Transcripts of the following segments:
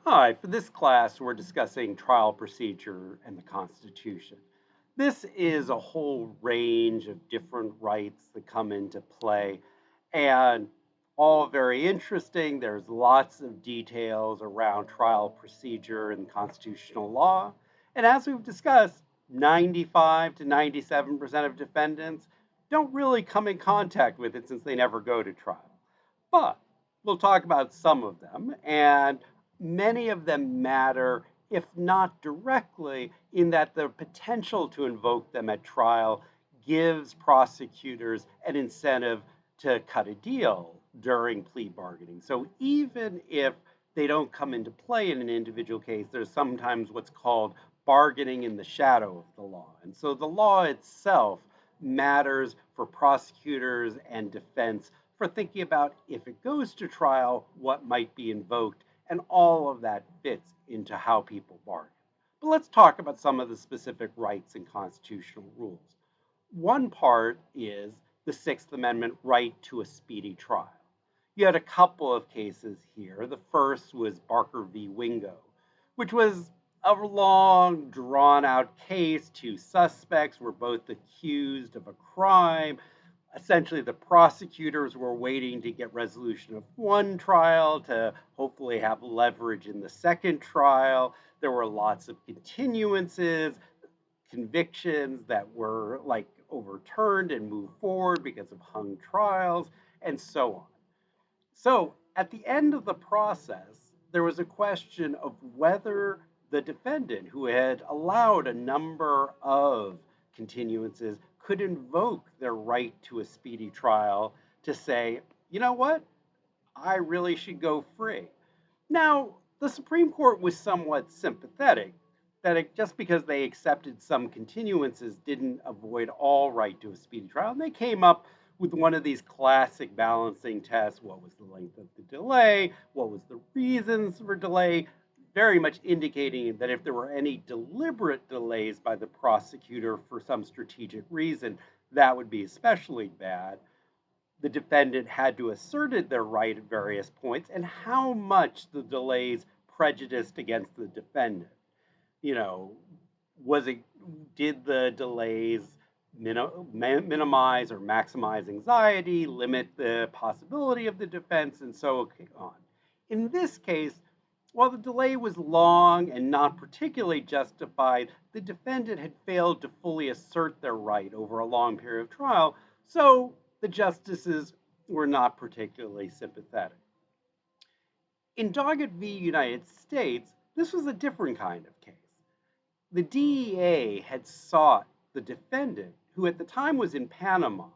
Hi, for this class, we're discussing trial procedure and the Constitution. This is a whole range of different rights that come into play, and all very interesting. There's lots of details around trial procedure and constitutional law. And as we've discussed, 95 to 97% of defendants don't really come in contact with it since they never go to trial. But we'll talk about some of them, and many of them matter, if not directly, in that the potential to invoke them at trial gives prosecutors an incentive to cut a deal during plea bargaining. So even if they don't come into play in an individual case, there's sometimes what's called bargaining in the shadow of the law. And so the law itself matters for prosecutors and defense for thinking about if it goes to trial, what might be invoked, and all of that fits into how people bargain. But let's talk about some of the specific rights and constitutional rules. One part is the Sixth Amendment right to a speedy trial. You had a couple of cases here. The first was Barker v. Wingo, which was a long, drawn out case. Two suspects were both accused of a crime. Essentially, the prosecutors were waiting to get resolution of one trial to hopefully have leverage in the second trial. There were lots of continuances, convictions that were like overturned and moved forward because of hung trials, and so on. So at the end of the process, there was a question of whether the defendant, who had allowed a number of continuances, could invoke their right to a speedy trial to say, you know what, I really should go free. Now, the Supreme Court was somewhat sympathetic that just because they accepted some continuances didn't avoid all right to a speedy trial. And they came up with one of these classic balancing tests. What was the length of the delay? What was the reasons for delay? Very much indicating that if there were any deliberate delays by the prosecutor for some strategic reason, that would be especially bad. The defendant had to assert their right at various points, and how much the delays prejudiced against the defendant. You know, was it did the delays minimize or maximize anxiety, limit the possibility of the defense, and so on. In this case, while the delay was long and not particularly justified, the defendant had failed to fully assert their right over a long period of trial, so the justices were not particularly sympathetic. In Doggett v. United States, this was a different kind of case. The DEA had sought the defendant, who at the time was in Panama,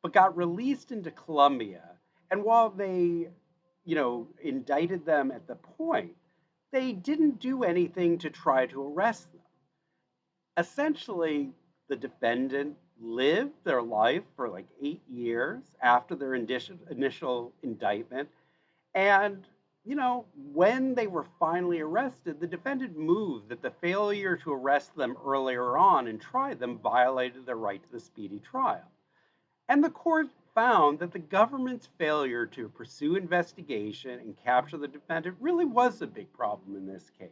but got released into Colombia. And while they, indicted them at the point, they didn't do anything to try to arrest them. Essentially, the defendant lived their life for like 8 years after their initial indictment. And, when they were finally arrested, the defendant moved that the failure to arrest them earlier on and try them violated their right to the speedy trial. And the court found that the government's failure to pursue investigation and capture the defendant really was a big problem in this case.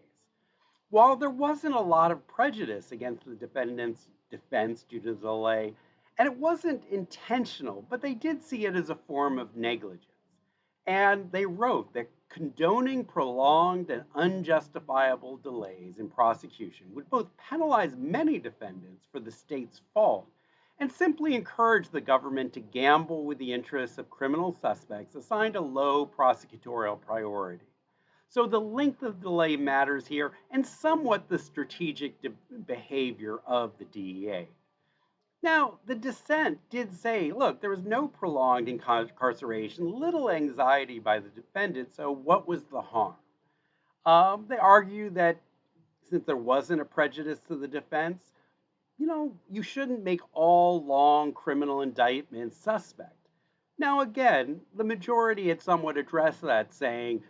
While there wasn't a lot of prejudice against the defendant's defense due to the delay, and it wasn't intentional, but they did see it as a form of negligence. And they wrote that condoning prolonged and unjustifiable delays in prosecution would both penalize many defendants for the state's fault and simply encourage the government to gamble with the interests of criminal suspects assigned a low prosecutorial priority. So the length of delay matters here, and somewhat the strategic behavior of the DEA. Now, the dissent did say, look, there was no prolonged incarceration, little anxiety by the defendant, so what was the harm? They argue that since there wasn't a prejudice to the defense, you shouldn't make all long criminal indictments suspect. Now, again, the majority had somewhat addressed that, saying,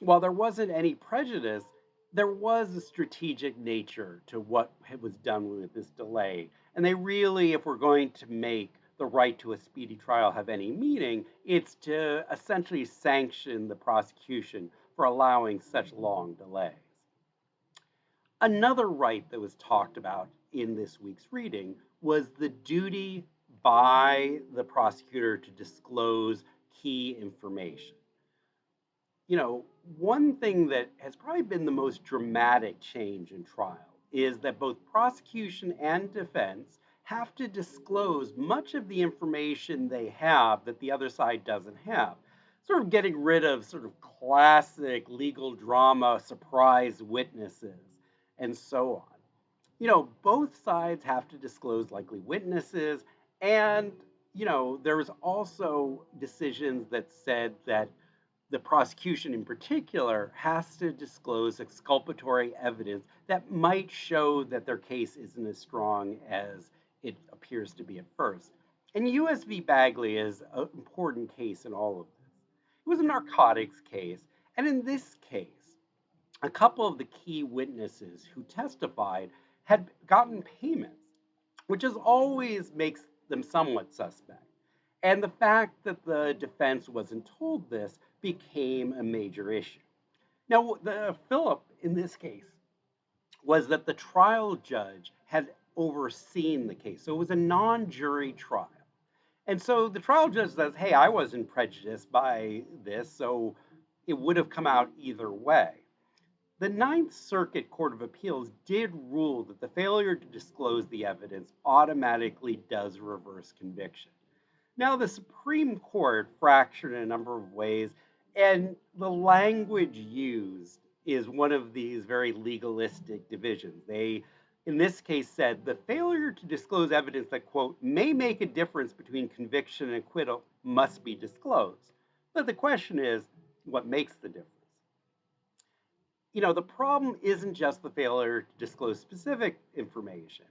while there wasn't any prejudice, there was a strategic nature to what was done with this delay. And they really, if we're going to make the right to a speedy trial have any meaning, it's to essentially sanction the prosecution for allowing such long delays. Another right that was talked about in this week's reading was the duty by the prosecutor to disclose key information. One thing that has probably been the most dramatic change in trial is that both prosecution and defense have to disclose much of the information they have that the other side doesn't have. Sort of getting rid of sort of classic legal drama surprise witnesses and so on. Both sides have to disclose likely witnesses, and, there was also decisions that said that the prosecution in particular has to disclose exculpatory evidence that might show that their case isn't as strong as it appears to be at first. And US v. Bagley is an important case in all of this. It was a narcotics case, and in this case, a couple of the key witnesses who testified had gotten payments, which is always makes them somewhat suspect. And the fact that the defense wasn't told this became a major issue. Now, the Philip in this case was that the trial judge had overseen the case. So it was a non-jury trial. And so the trial judge says, hey, I wasn't prejudiced by this, so it would have come out either way. The Ninth Circuit Court of Appeals did rule that the failure to disclose the evidence automatically does reverse conviction. Now, the Supreme Court fractured in a number of ways, and the language used is one of these very legalistic divisions. They, in this case, said the failure to disclose evidence that, quote, may make a difference between conviction and acquittal must be disclosed. But the question is, what makes the difference? The problem isn't just the failure to disclose specific information.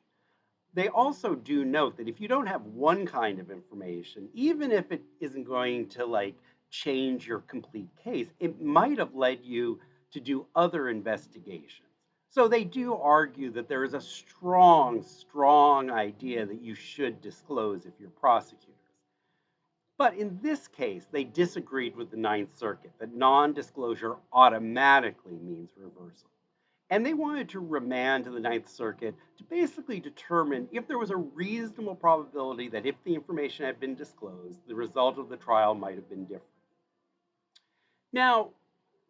They also do note that if you don't have one kind of information, even if it isn't going to change your complete case, it might have led you to do other investigations. So they do argue that there is a strong idea that you should disclose if you're prosecutors. But in this case, they disagreed with the Ninth Circuit that non-disclosure automatically means reversal. And they wanted to remand to the Ninth Circuit to basically determine if there was a reasonable probability that if the information had been disclosed, the result of the trial might have been different. Now,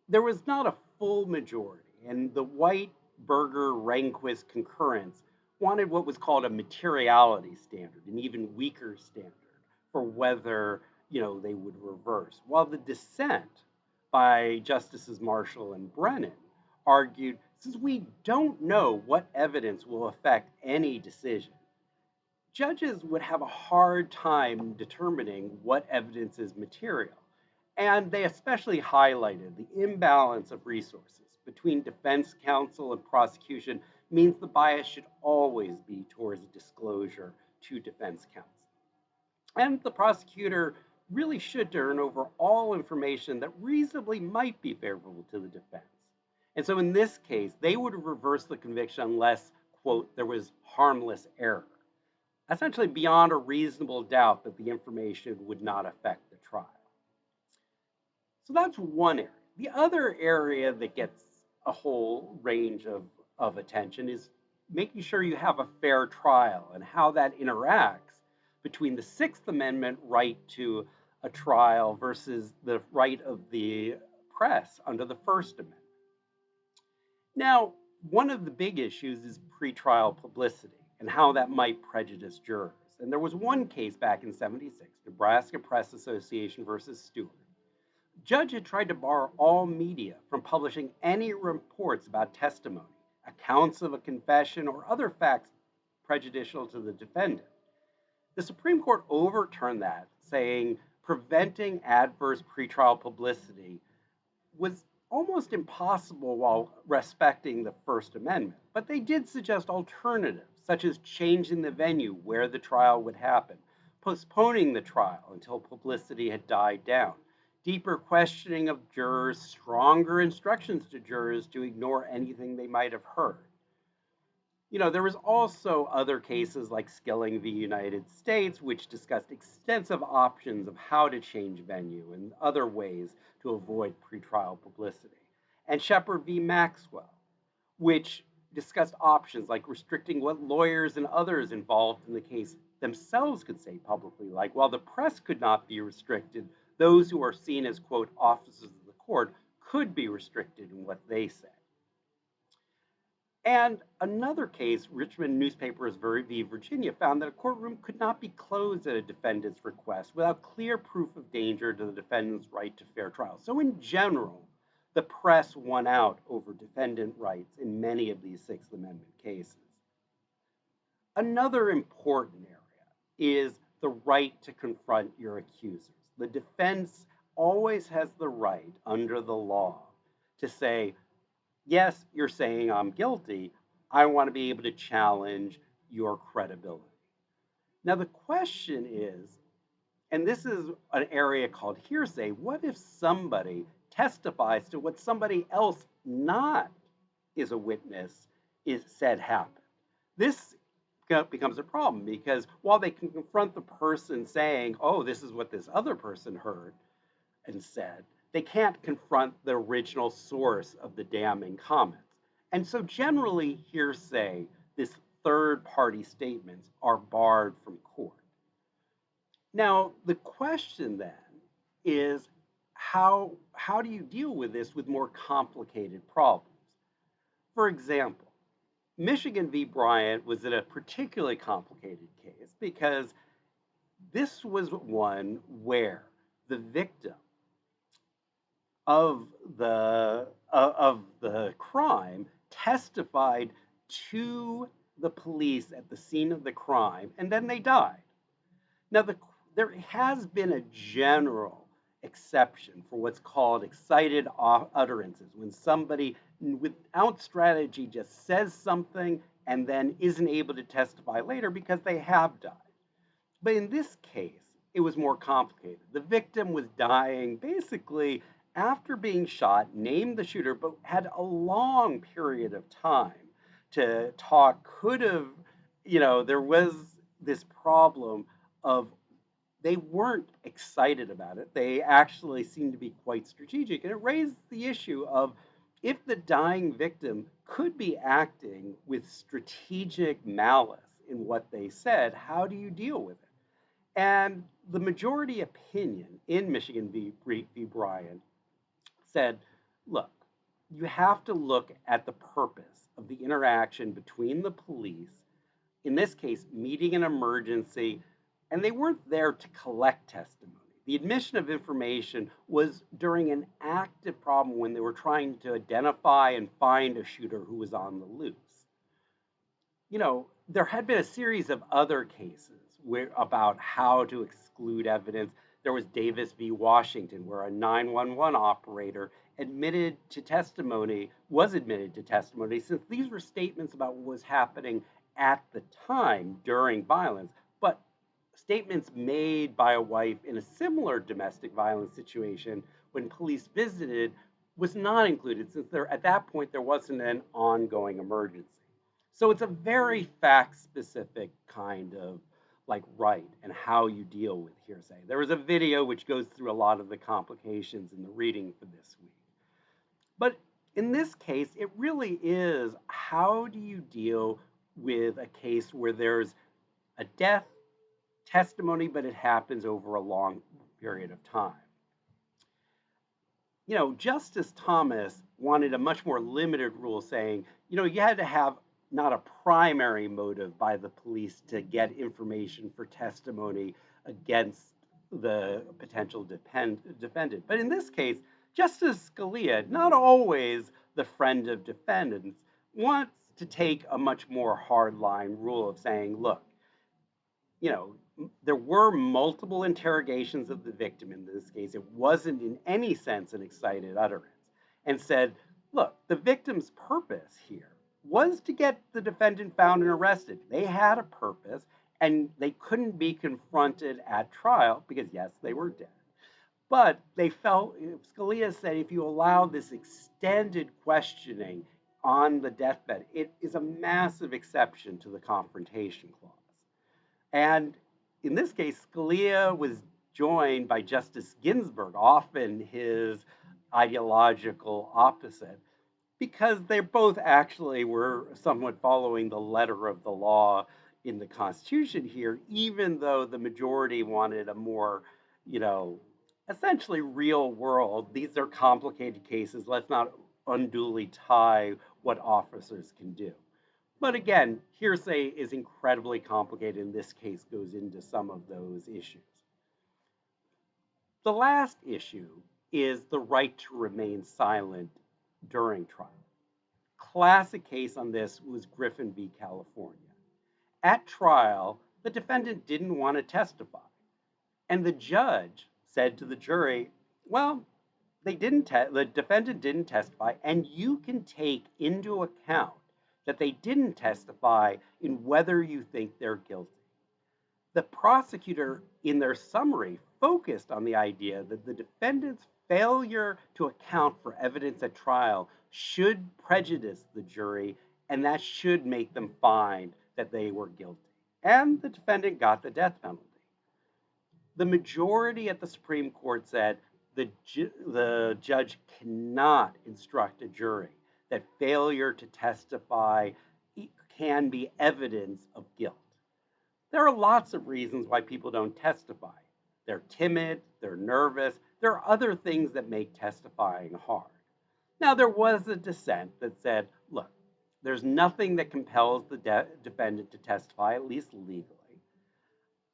there was not a full majority, and the White, Berger, Rehnquist concurrence wanted what was called a materiality standard, an even weaker standard for whether they would reverse. While the dissent by Justices Marshall and Brennan argued, since we don't know what evidence will affect any decision, judges would have a hard time determining what evidence is material. And they especially highlighted the imbalance of resources between defense counsel and prosecution means the bias should always be towards disclosure to defense counsel. And the prosecutor really should turn over all information that reasonably might be favorable to the defense. And so in this case, they would reverse the conviction unless, quote, there was harmless error. Essentially beyond a reasonable doubt that the information would not affect the trial. So that's one area. The other area that gets a whole range of attention is making sure you have a fair trial and how that interacts between the Sixth Amendment right to a trial versus the right of the press under the First Amendment. Now, one of the big issues is pretrial publicity and how that might prejudice jurors. And there was one case back in '76, Nebraska Press Association versus Stewart. The judge had tried to bar all media from publishing any reports about testimony, accounts of a confession, or other facts prejudicial to the defendant. The Supreme Court overturned that, saying preventing adverse pretrial publicity was almost impossible while respecting the First Amendment. But they did suggest alternatives, such as changing the venue where the trial would happen, postponing the trial until publicity had died down, deeper questioning of jurors, stronger instructions to jurors to ignore anything they might have heard. There was also other cases like Skilling v. United States, which discussed extensive options of how to change venue and other ways to avoid pretrial publicity. and Shepard v. Maxwell, which discussed options like restricting what lawyers and others involved in the case themselves could say publicly, like while the press could not be restricted, those who are seen as, quote, officers of the court could be restricted in what they say. And another case, Richmond Newspapers v. Virginia, found that a courtroom could not be closed at a defendant's request without clear proof of danger to the defendant's right to fair trial. So, in general, the press won out over defendant rights in many of these Sixth Amendment cases. Another important area is the right to confront your accusers. The defense always has the right under the law to say, yes, you're saying I'm guilty. I want to be able to challenge your credibility. Now, the question is, and this is an area called hearsay, what if somebody testifies to what somebody else not is a witness is said happened? This becomes a problem because while they can confront the person saying, oh, this is what this other person heard and said, they can't confront the original source of the damning comments. And so generally hearsay, this third-party statements, are barred from court. Now, the question then is how do you deal with this with more complicated problems? For example, Michigan v. Bryant was a particularly complicated case because this was one where the victim of the crime testified to the police at the scene of the crime, and then they died. Now, there has been a general exception for what's called excited utterances, when somebody without strategy just says something and then isn't able to testify later because they have died. But in this case, it was more complicated. The victim was dying basically after being shot, named the shooter, but had a long period of time to talk. Could have, there was this problem of they weren't excited about it. They actually seemed to be quite strategic. And it raised the issue of if the dying victim could be acting with strategic malice in what they said, how do you deal with it? And the majority opinion in Michigan v. Bryant said, look, you have to look at the purpose of the interaction between the police, in this case, meeting an emergency, and they weren't there to collect testimony. The admission of information was during an active problem when they were trying to identify and find a shooter who was on the loose. There had been a series of other cases about how to exclude evidence. There was Davis v. Washington, where a 911 operator was admitted to testimony, since these were statements about what was happening at the time during violence, but statements made by a wife in a similar domestic violence situation when police visited was not included, since at that point there wasn't an ongoing emergency. So it's a very fact-specific kind of right and how you deal with hearsay. There was a video which goes through a lot of the complications in the reading for this week. But in this case, it really is, how do you deal with a case where there's a death, testimony, but it happens over a long period of time? Justice Thomas wanted a much more limited rule saying, you had to have not a primary motive by the police to get information for testimony against the potential defendant. But in this case, Justice Scalia, not always the friend of defendants, wants to take a much more hardline rule of saying, look, there were multiple interrogations of the victim in this case. It wasn't in any sense an excited utterance, and said, look, the victim's purpose here was to get the defendant found and arrested. They had a purpose, and they couldn't be confronted at trial because, yes, they were dead. But they felt, Scalia said, if you allow this extended questioning on the deathbed, it is a massive exception to the Confrontation Clause. And in this case, Scalia was joined by Justice Ginsburg, often his ideological opposite because they both actually were somewhat following the letter of the law in the Constitution here, even though the majority wanted a more, you know, essentially real world. These are complicated cases. Let's not unduly tie what officers can do. But again, hearsay is incredibly complicated, and this case goes into some of those issues. The last issue is the right to remain silent during trial. Classic case on this was Griffin v. California. At trial, the defendant didn't want to testify, and the judge said to the jury, well, the defendant didn't testify, and you can take into account that they didn't testify in whether you think they're guilty. The prosecutor, in their summary, focused on the idea that the defendant's failure to account for evidence at trial should prejudice the jury, and that should make them find that they were guilty. And the defendant got the death penalty. The majority at the Supreme Court said the judge cannot instruct a jury that failure to testify can be evidence of guilt. There are lots of reasons why people don't testify. They're timid, they're nervous, there are other things that make testifying hard. Now, there was a dissent that said, look, there's nothing that compels the defendant to testify, at least legally.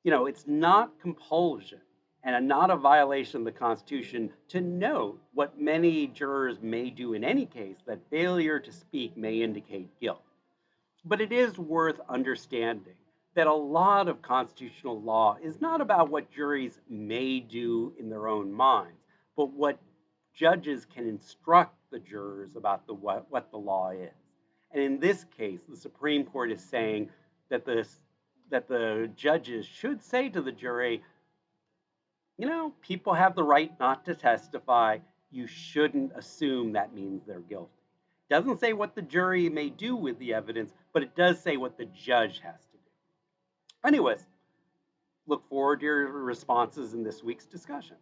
It's not compulsion and not a violation of the Constitution to note what many jurors may do in any case, that failure to speak may indicate guilt. But it is worth understanding that a lot of constitutional law is not about what juries may do in their own minds, but what judges can instruct the jurors about what the law is. And in this case, the Supreme Court is saying that the judges should say to the jury, people have the right not to testify. You shouldn't assume that means they're guilty. It doesn't say what the jury may do with the evidence, but it does say what the judge has to do. Anyways, look forward to your responses in this week's discussion.